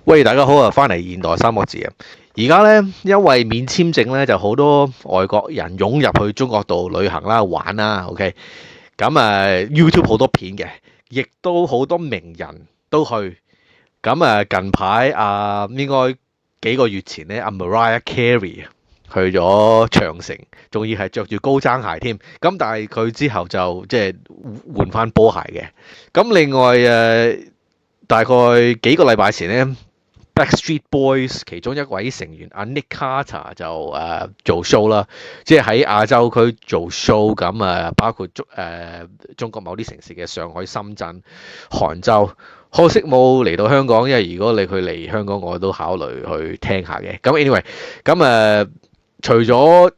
喂，大家好啊！翻嚟現代三國志啊！而家咧，因為免簽證咧，就好多外國人湧入去中國度旅行啦、玩啦。OK，咁YouTube 好多片嘅，亦都好多名人都去。咁近排應該幾個月前咧，Mariah Carey 去咗長城，仲要係着住高踭鞋添。咁但係佢之後就即係換翻波鞋嘅。咁另外大概幾個禮拜前咧。Backstreet Boys 其中一位成員阿 Nick Carter 就做 show 啦，即係喺亞洲區做 show 咁包括中國某啲城市嘅上海、深圳、杭州，可惜冇嚟到香港，因為如果你佢嚟香港，我都考慮去聽下嘅。咁 anyway，咁除咗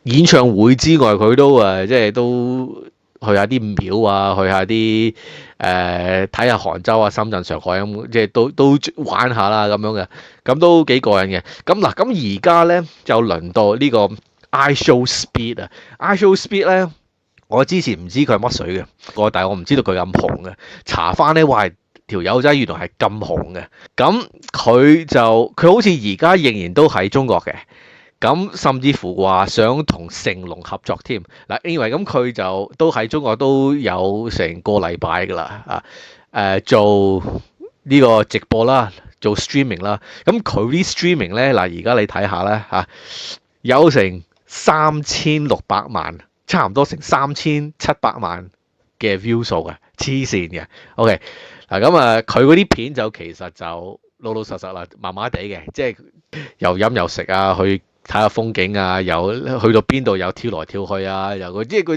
演唱會之外，佢都即係都去下啲廟啊，去下啲睇下杭州啊、深圳、上海咁，即係都玩下啦咁樣嘅，咁都幾過癮嘅。咁嗱，咁而家咧就輪到呢個 IShowSpeed 啊，IShowSpeed 咧，我之前唔知佢係乜水嘅，但係我唔知道佢咁紅嘅。查翻咧話條友仔原來係咁紅嘅，咁佢好似而家仍然都喺中國嘅。咁甚至乎話想同成龍合作添嗱，anyway 咁佢就都喺中國都有成個禮拜㗎啦做呢個直播啦，做 streaming 啦。咁佢啲 streaming 咧嗱，而家你睇下咧有成3600萬，差唔多成3700萬嘅 view 數嘅，黐線嘅。OK 嗱咁佢嗰啲片就其實就老老實實啦，麻麻地嘅，即係又飲又食啊，去睇下風景啊，又去到邊度又跳來跳去啊，又即係嗰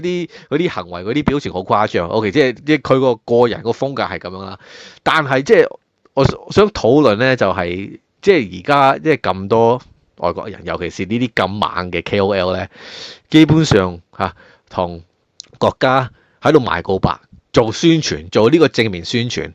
啲行為嗰啲表情好誇張。OK，即係佢個人個風格係咁樣啦。但係即係我想討論咧，就係即係而家即係咁多外國人，尤其是呢啲咁猛嘅 KOL 咧，基本上同國家喺度賣告白、做宣傳、做呢個正面宣傳。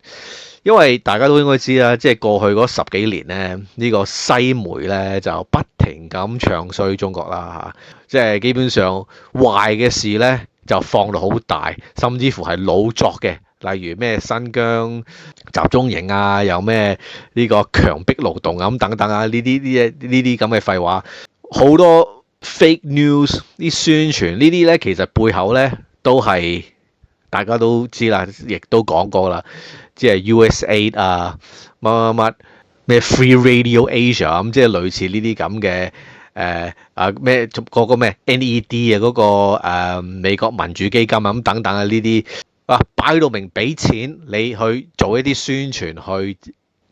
因為大家都應該知啦，即係過去嗰10幾年咧，呢個西媒咧就不停咁唱衰中國啦即係基本上壞嘅事咧就放到好大，甚至乎係老作嘅，例如咩新疆集中營啊，有咩呢個強迫勞動咁等等啊，呢啲咁嘅廢話，好多 fake news 啲宣傳呢啲咧，其實背後咧都係大家都知啦，亦都講過啦。即係 USAID 啊，乜咩 Free Radio Asia 咁，即係類似呢啲咁嘅咩嗰個咩 NED 啊嗰個美國民主基金啊咁等等啊呢啲擺到明俾錢你去做一啲宣傳去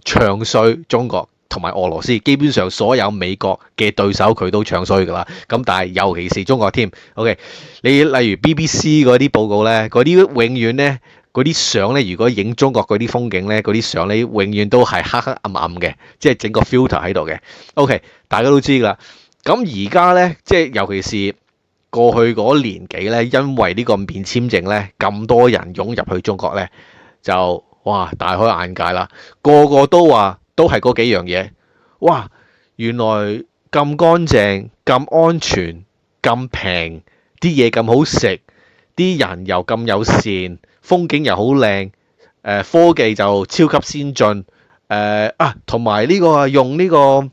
唱衰中國同埋俄羅斯，基本上所有美國嘅對手佢都唱衰㗎啦。咁但係尤其是中國添。OK，你例如 BBC 嗰啲報告咧，嗰啲永遠咧。嗰啲相咧，如果影中國嗰啲風景咧，嗰啲相咧永遠都係黑黑暗暗嘅，即係整個 filter 喺度嘅。OK，大家都知㗎啦。咁而家咧，即係尤其是過去嗰年幾咧，因為呢個免簽證咧，咁多人湧入去中國咧，就哇大開眼界啦！個個都話都係嗰幾樣嘢。哇，原來咁乾淨、咁安全、咁平，啲嘢咁好食，啲人又咁友善。風景又好靚，科技就超級先進，同埋呢個用呢個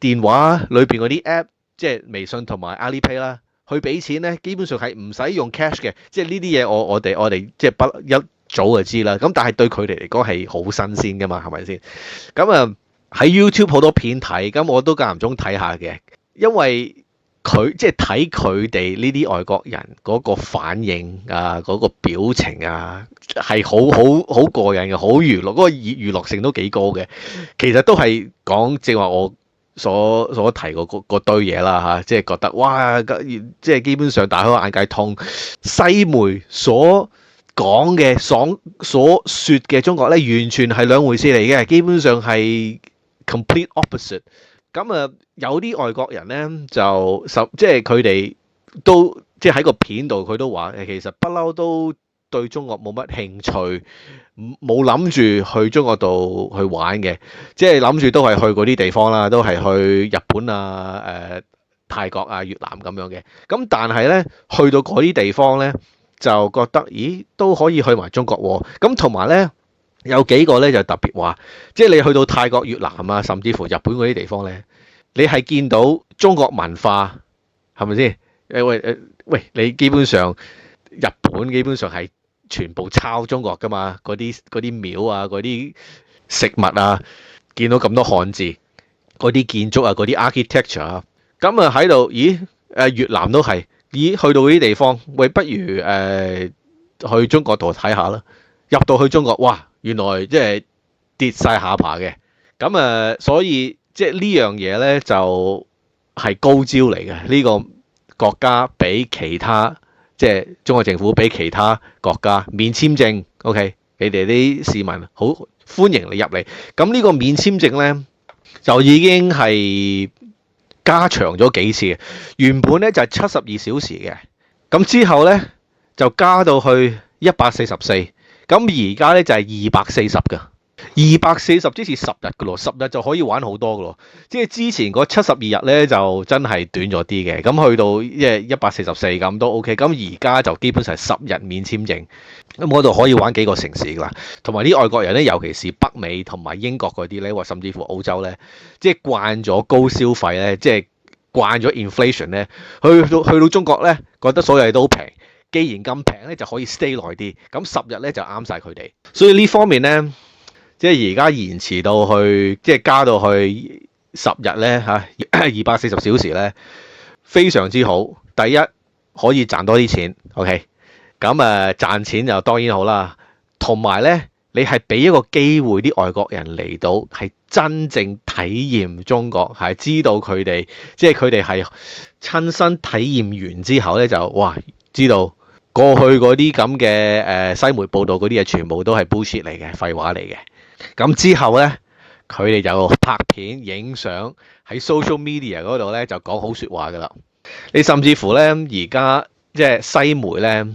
電話裏邊嗰啲 app，即係微信同埋 Alipay 啦，去俾錢咧，基本上係唔使用 cash 嘅，即係呢啲嘢我哋即係不一早就知啦。咁但係對佢哋嚟講係好新鮮噶嘛，係咪先？咁喺 YouTube 好多片睇，咁我都間唔中睇下嘅，因為佢即係睇佢哋呢啲外國人嗰個反應啊，嗰個表情啊，係好過癮嘅，好娛樂，嗰個娛樂性都幾高嘅。其實都係講正話我所提過嗰堆嘢啦即係覺得哇，即係基本上大開眼界，同西媒所講嘅所説嘅中國咧，完全係兩回事嚟嘅，基本上係 complete opposite。咁有啲外國人咧就即係佢哋都即係喺個片度佢都話其實不嬲都對中國冇乜興趣，冇諗住去中國度去玩嘅，即係諗住都係去嗰啲地方啦，都係去日本啊、泰國啊、越南咁樣嘅。咁但係咧去到嗰啲地方咧就覺得咦都可以去埋中國喎。咁同埋咧有幾個咧就特別話，即係你去到泰國、越南啊，甚至乎日本嗰啲地方咧，你係見到中國文化係咪先？喂，你基本上日本基本上係全部抄中國噶嘛，嗰啲廟啊，嗰啲食物啊，見到咁多漢字，嗰啲建築啊，嗰啲 architecture 啊，咁啊喺度，咦？越南都係，咦？去到嗰啲地方，喂，不如去中國度睇下啦。入到去中國，哇！原來即係跌晒下巴嘅，咁所以即係呢樣嘢咧就係高招嚟嘅。呢個國家比其他即係中國政府比其他國家免簽證，OK，你哋啲市民好歡迎你入嚟。咁呢個免簽證咧就已經係加長咗幾次嘅，原本咧就係72小時嘅，咁之後咧就加到去144。咁而家咧就係240㗎，240即是10日㗎咯，10日就可以玩好多㗎咯。即係之前嗰72日咧就真係短咗啲嘅，咁去到144咁都 OK。咁而家就基本上係10日免簽證，咁嗰度可以玩幾個城市㗎啦。同埋啲外國人咧，尤其是北美同埋英國嗰啲咧，或甚至乎澳洲咧，即係慣咗高消費咧，即係慣咗 inflation 咧，去到中國咧，覺得所有嘢都平。既然咁平咧，就可以 stay 耐啲，咁10日咧就啱晒佢哋。所以呢方面咧，即係而家延遲到去，即係加到去10日咧嚇，240小時咧，非常之好。第一可以賺多啲錢，OK，咁賺錢就當然好啦。同埋咧，你係俾一個機會啲外國人嚟到，係真正體驗中國，係知道佢哋，即係佢哋係親身體驗完之後咧，就哇知道。過去嗰啲咁嘅西媒報道嗰啲嘢，全部都係 bullshit 嚟嘅，廢話嚟嘅。咁之後咧，佢哋就拍片、影相喺 social media 嗰度咧，就講好説話噶啦。你甚至乎咧，而家即係西媒咧，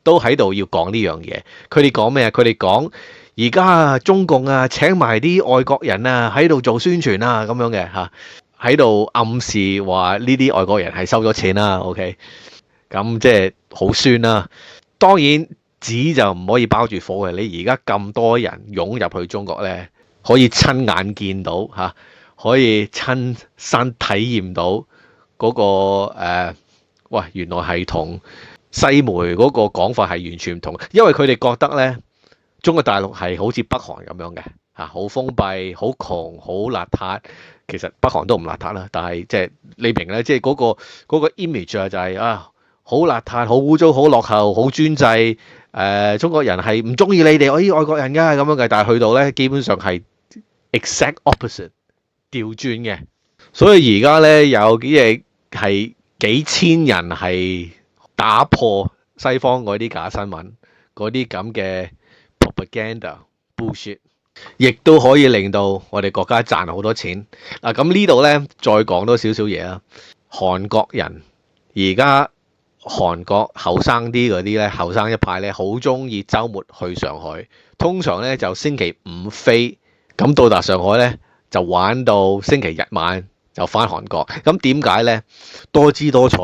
都喺度要講呢樣嘢。佢哋講咩啊？佢哋講而家中共啊請埋啲外國人啊喺度做宣傳啊咁樣嘅嚇，喺度暗示話呢啲外國人係收咗錢啦。OK。咁即係好酸啦。當然紙就唔可以包住火嘅。你而家咁多人湧入去中國咧，可以親眼見到嚇，可以親身體驗到嗰個喂，原來係同西媒嗰個講法係完全唔同。因為佢哋覺得咧，中國大陸係好似北韓咁樣嘅嚇，好封閉、好窮、好邋遢。其實北韓都唔邋遢啦，但係即係你明咧，即係嗰個 image 啊，就係啊。好邋遢、好污糟、好落後、好專制。中國人係唔中意你哋，我啲外國人㗎咁樣嘅。但係去到咧，基本上係 exact opposite 調轉嘅。所以而家咧有幾嘢係幾千人係打破西方嗰啲假新聞，嗰啲咁嘅 propaganda bullshit，亦都可以令到我哋國家賺好多錢。嗱，咁呢度咧再講多少少嘢啦。韓國人而家。韓國後生啲嗰啲咧，後生一派咧，好中意週末去上海。通常咧就星期五飛，咁到達上海咧就玩到星期日晚就返韓國。咁點解咧？多姿多彩，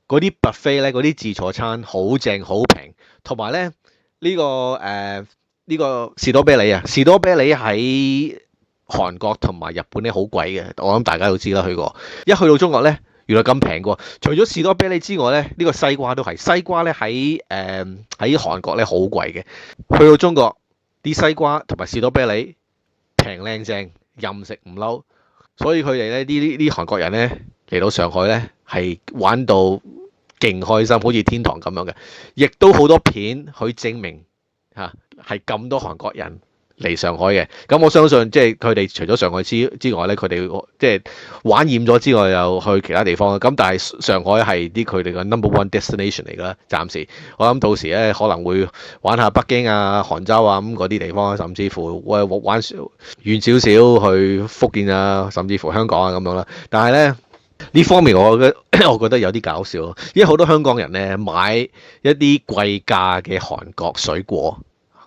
嗰啲 buffet 咧，嗰啲自助餐好正好平，同埋咧呢個士多啤梨啊，士多啤梨喺韓國同埋日本咧好貴嘅，我諗大家都知啦，去過。一去到中國咧。原來咁平喎！除咗士多啤梨之外咧，呢個西瓜都係。西瓜咧喺韓國咧好貴嘅。去到中國啲西瓜同埋士多啤梨平靚正，任食唔嬲。所以佢哋咧啲韓國人咧嚟到上海咧係玩到勁開心，好似天堂咁樣嘅。亦都好多片去證明嚇係咁多韓國人嚟上海嘅。咁我相信即係佢哋除咗上海之外咧，佢哋即係玩厭咗之外，又去其他地方。咁但係上海係啲佢哋嘅 number one destination 嚟㗎啦。暫時我諗到時咧可能會玩下北京啊、杭州啊咁嗰啲地方，甚至乎玩遠少少去福建啊，甚至乎香港啊咁樣啦。但係咧呢方面我覺得有啲搞笑，因為好多香港人咧買一啲貴價嘅韓國水果。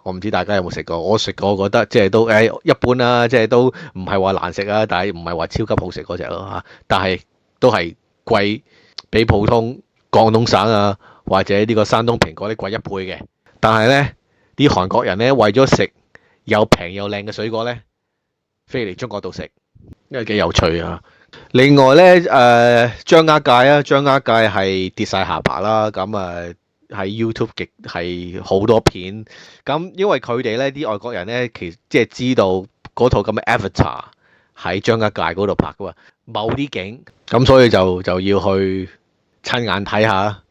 我唔知大家有冇食過，我食過，覺得即係都一般啦，即係都唔係話難食啊，但係唔係話超級好食嗰隻咯嚇，但係都係貴，比普通廣東省啊或者呢個山東蘋果啲貴1倍嘅。但係咧啲韓國人咧為咗食又平又靚嘅水果咧，飛嚟中國度食，因為幾有趣啊！另外咧，張家界啊，張家界係跌晒下巴啦。咁喺 YouTube 極係好多片。咁因為佢哋咧啲外國人咧，其實即係知道嗰套咁嘅 Avatar 喺張家界嗰度拍噶嘛，某啲景，咁所以就要去親眼睇下。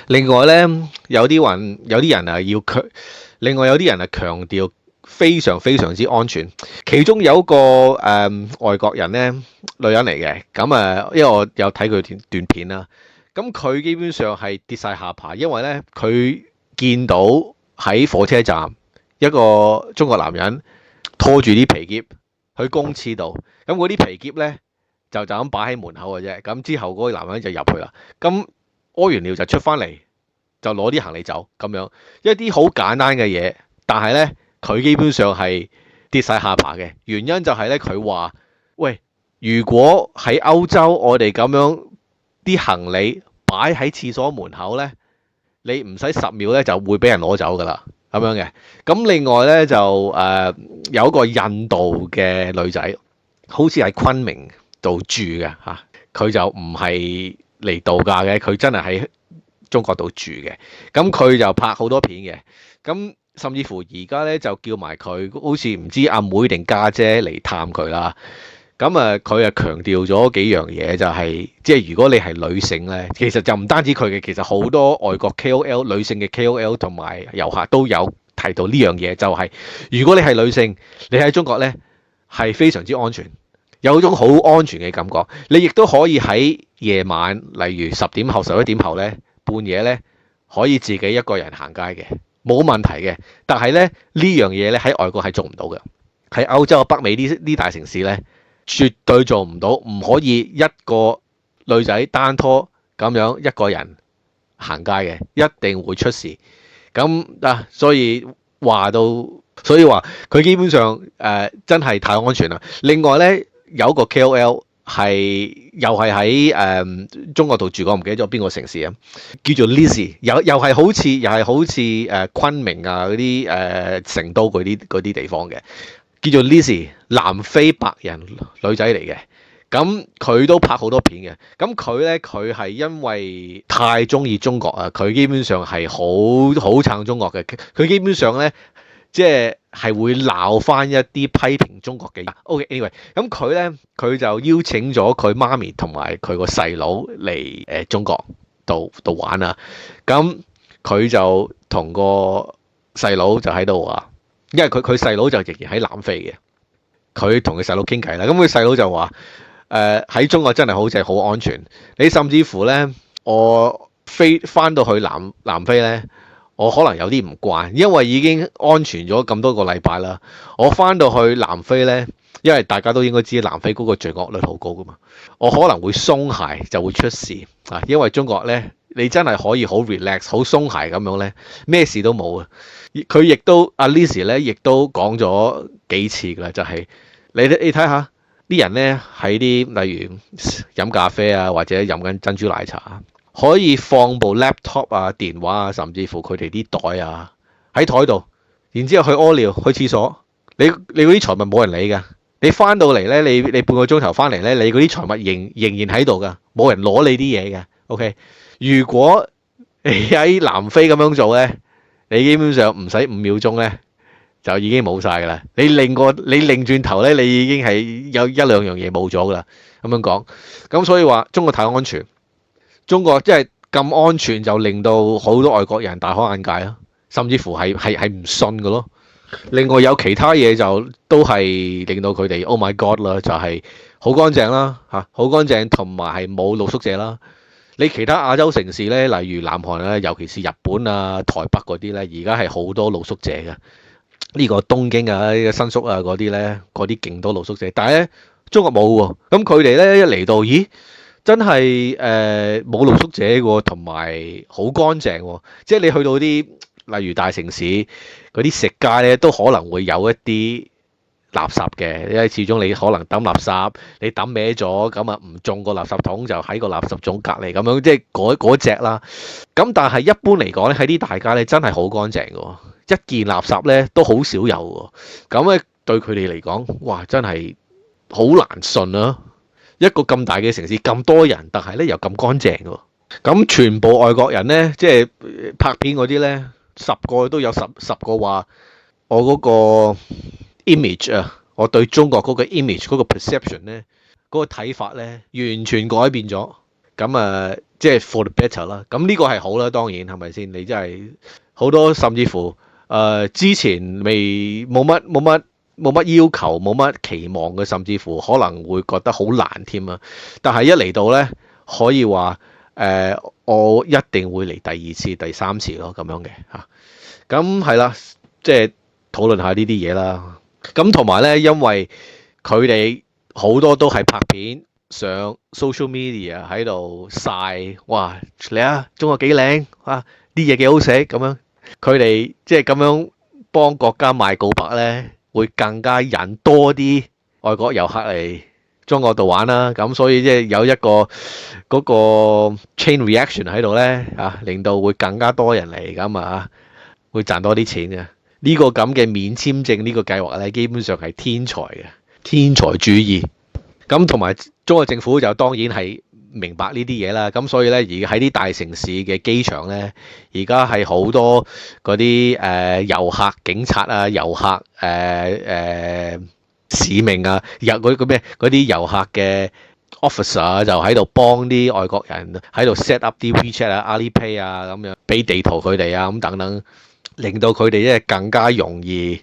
另外咧，有啲人啊要強，另外有啲人啊強調非常非常之安全。其中有一個外國人咧，女人嚟嘅，咁因為我有睇佢段片啦，咁佢基本上係跌晒下巴，因為咧佢見到喺火車站一個中國男人拖住啲皮篋去公廁度，咁嗰啲皮篋咧就咁擺喺門口嘅啫，咁之後嗰個男人就入去啦，咁屙完尿就出翻嚟，就攞啲行李走咁樣，一啲好簡單嘅嘢，但係咧佢基本上係跌晒下巴嘅。原因就係咧佢話：喂，如果喺歐洲我哋咁樣啲行李擺喺廁所門口咧，你唔使10秒咧就會俾人攞走噶啦咁樣嘅。咁另外咧就有一個印度嘅女仔，好似喺昆明度住嘅嚇，佢就唔係嚟度假嘅，佢真係喺中國度住嘅。咁佢就拍好多片嘅，咁甚至乎而家咧就叫埋佢，好似唔知阿妹定家姐嚟探佢啦。咁佢強調咗幾樣嘢，就係即係如果你係女性咧，其實就唔單止佢嘅，其實好多外國 KOL 女性嘅 KOL 同埋遊客都有提到呢樣嘢，就係如果你係女性，你喺中國咧係非常之安全，有種好安全嘅感覺。你亦都可以喺夜晚，例如10點後、11點後咧，半夜咧可以自己一個人行街嘅，冇問題嘅。但係咧呢樣嘢咧喺外國係做唔到嘅，喺歐洲北美呢大城市咧，絕對做唔到，唔可以一個女仔單拖咁樣一個人行街嘅，一定會出事。咁所以話佢基本上真係太安全啦。另外咧有一個 KOL 又係喺中國度住過，唔記得咗邊個城市啊，叫做 Lizzy， 又係好似昆明啊嗰啲成都嗰啲地方嘅。叫做 Lizzy， 南非白人女仔嚟嘅，咁佢都拍好多片嘅。咁佢係因為太中意中國啊，佢基本上係好撐中國嘅。佢基本上咧，即係會鬧翻一啲批評中國嘅人。OK，anyway，咁佢就邀請咗佢媽咪同埋佢個細佬嚟中國度玩啊。咁佢就同個細佬就喺度話。因為佢細佬就仍然喺南非嘅，佢同佢細佬傾偈啦。咁佢細佬就話：喺中國真係好似好安全。你甚至乎咧，我翻到去南非咧，我可能有啲唔慣，因為已經安全咗咁多個禮拜啦。我翻到去南非咧，因為大家都應該知南非嗰個罪惡率好高噶嘛，我可能會鬆懈就會出事啊。因為中國咧，你真係可以好 relax、好鬆懈咁樣咧，咩事都冇啊。佢亦都阿 Lizzy 咧，亦都講咗幾次㗎啦，就係你睇下啲人咧喺啲例如飲咖啡啊，或者飲緊珍珠奶茶，可以放部 laptop 啊、電話啊，甚至乎佢哋啲袋啊喺台度，然之後去屙尿、去廁所，你嗰啲財物冇人理㗎。你翻到嚟咧，你半個鐘頭翻嚟咧，你嗰啲財物仍然喺度㗎，冇人攞你啲嘢㗎。OK，如果你喺南非咁樣做咧，你基本上唔使5秒鐘咧，就已經冇晒㗎啦。你擰轉頭咧，你已經係有1-2樣嘢冇咗㗎啦。咁樣講，咁所以話中國太安全，中國即係咁安全，就令到好多外國人大開眼界咯，甚至乎係唔信㗎咯。另外有其他嘢就都係令到佢哋 Oh my God 啦，就係好乾淨啦嚇，好乾淨同埋係冇露宿者啦。你其他亞洲城市咧，例如南韓咧，尤其是日本啊、台北嗰啲咧，而家係好多露宿者嘅。呢個東京啊、新宿啊嗰啲咧，嗰啲勁多露宿者。但係咧，中國冇喎。咁佢哋咧一嚟到，咦，真係冇露宿者喎，同埋好乾淨喎。即係你去到啲例如大城市嗰啲食街咧，都可能會有一啲垃圾嘅，因為始終你可能抌垃圾，你抌歪咗，咁啊唔中個垃圾桶就喺個垃圾桶隔離咁樣，即係嗰隻啦。咁但係一般嚟講咧，喺啲大街咧真係好乾淨嘅喎，一件垃圾咧都好少有喎。咁咧對佢哋嚟講，哇真係好難信啊！一個咁大嘅城市咁多人，但係咧又咁乾淨喎。咁全部外國人咧，即係拍片嗰啲咧，10個都有十個話我嗰個 image 啊，我對中國嗰個 image 嗰個 perception 咧，嗰個睇法咧，完全改變咗。咁啊，即係 for the better 啦。咁呢個係好啦，當然係咪先？你真係好多甚至乎之前未冇乜要求，冇乜期望嘅，甚至乎可能會覺得好難添啊。但係一嚟到咧，可以話我一定會嚟第二次、第三次咯，咁樣嘅嚇。咁係啦，即係討論下呢啲嘢啦。咁同埋咧，因為佢哋好多都係拍片上 social media 喺度曬，哇！嚟啊，中國幾靚啊，啲嘢幾好食咁樣。佢哋即係咁樣幫國家賣告白咧，會更加引多啲外國遊客嚟中國度玩啦。咁所以即係有一個嗰個 chain reaction 喺度咧，令到會更加多人嚟咁啊，會賺多啲錢嘅。呢個咁嘅免簽證呢個計劃咧，基本上係天才嘅天才主義。咁同埋中國政府就當然係明白呢啲嘢啦。咁所以咧，而喺啲大城市嘅機場咧，而家係好多嗰啲遊客警察啊、遊客使命啊、嗰啲遊客嘅 officer 啊，就喺度幫啲外國人喺度 set up 啲 WeChat 啊、Alipay 啊咁樣，俾地圖佢哋啊咁等等。令到佢哋即係更加容易、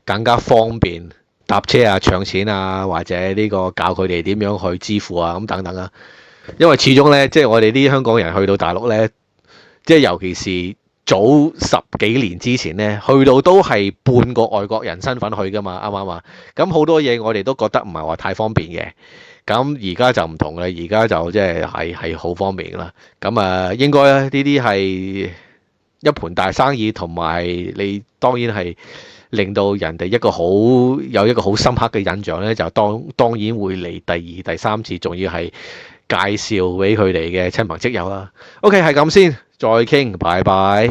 更加方便搭車啊、搶錢啊，或者呢個教佢哋點樣去支付啊咁等等啊。因為始終咧，即係我哋啲香港人去到大陸咧，即係尤其是早10幾年之前咧，去到都係半個外國人身份去㗎嘛，啱唔啱啊？咁好多嘢我哋都覺得唔係話太方便嘅。咁而家就唔同啦，而家就即係好方便啦。咁啊，應該呢啲係一盤大生意，同埋你當然係令到人哋有一個好深刻嘅印象咧，就當然會嚟第二、第三次，仲要係介紹俾佢哋嘅親朋戚友啦。OK，係咁先，再傾，拜拜。